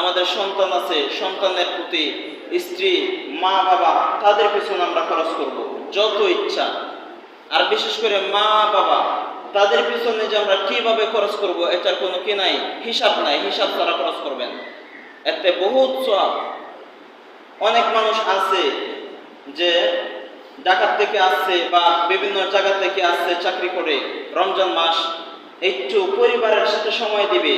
আমাদের সন্তান আছে, সন্তানের প্রতি স্ত্রী, মা বাবা, তাদের পিছনে আমরা খরচ করব যত ইচ্ছা। আর বিশেষ করে মা বাবা, তাদের পিছনে যে আমরা কিভাবে খরচ করব এটার কোনো কি নাই, হিসাব নাই। হিসাব তারা খরচ করবেন, এতে বহুত সওয়াব। অনেক মানুষ আছে যে ঢাকা থেকে আসছে বা বিভিন্ন জায়গা থেকে আসছে চাকরি করে, রমজান মাস একটু পরিবারের সাথে সময় দিবে,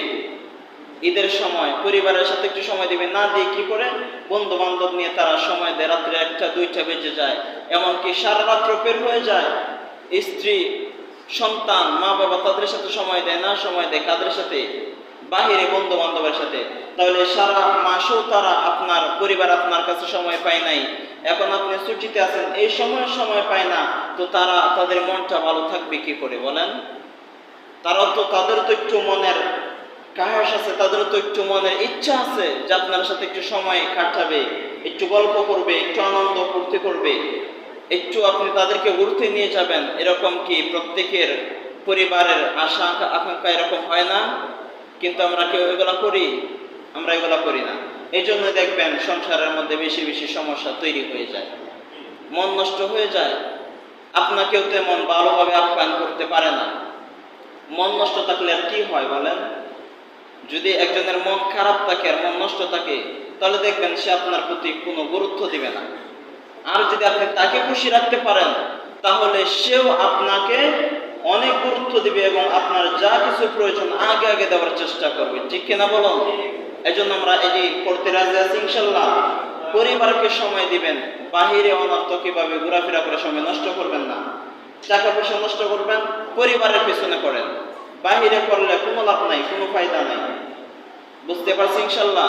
ঈদের সময় পরিবারের সাথে একটু সময় দিবে, না দিয়ে কি করে বন্ধু বান্ধব নিয়ে তারা সময় দেয়, রাত্রে 1টা 2টা বেজে যায়, এমনকি সারা রাত্র বের হয়ে যায়। স্ত্রী, সন্তান, মা বাবা তাদের সাথে সময় দেয় না, সময় দেয় কাদের সাথে? বাহিরে বন্ধু বান্ধবের সাথে। তাহলে সারা মাসও তারা আপনার পরিবার আপনার কাছে সময় পায় নাই, এখন আপনি ছুটিতে আছেন, এই সময় পায় না, তো তারা তাদের মনটা ভালো থাকবে কি করে বলেন? তাদের তো একটু মনের কাহাস আছে, তাদেরও তো একটু মনের ইচ্ছা আছে যে আপনার সাথে একটু সময় কাটাবে, একটু গল্প করবে, একটু আনন্দ ফুর্তি করবে, একটু আপনি তাদেরকে ঘুরতে নিয়ে যাবেন। এরকম কি প্রত্যেকের পরিবারের আশা আকাঙ্ক্ষা এরকম হয় না? কিন্তু আমরা কেউ এগুলা করি? আমরা এগুলা করি না। এই জন্য দেখবেন সংসারের মধ্যে বেশি বেশি সমস্যা তৈরি হয়ে যায়, মন নষ্ট হয়ে যায়, আপনাকেও তেমন ভালোভাবে আপ্যায়ন করতে পারে না। মন নষ্ট থাকলে আর কি হয় বলেন? যদি একজনের মন খারাপ থাকে আর মন নষ্ট থাকে, তাহলে দেখবেন সে আপনার প্রতি কোনো গুরুত্ব দিবে না। আর যদি আপনি তাকে খুশি রাখতে পারেন, তাহলে সেও আপনাকে অনেক গুরুত্ব দিবে এবং আপনার যা কিছু প্রয়োজন আগে আগে দেওয়ার চেষ্টা করবে। ঠিক কিনা বলুন? এই জন্য আমরা এটি করতে রাজি আছি ইনশাল্লাহ। পরিবারকে সময় দিবেন, বাহিরে অনর্থকীভাবে ঘোরাফেরা করে সময় নষ্ট করবেন না। টাকা পয়সা নষ্ট করবেন, পরিবারের পিছনে করেন, বাহিরে করলে কোনো লাভ নাই, কোনো ফায়দা নাই। বুঝতে পারছি ইনশাল্লাহ?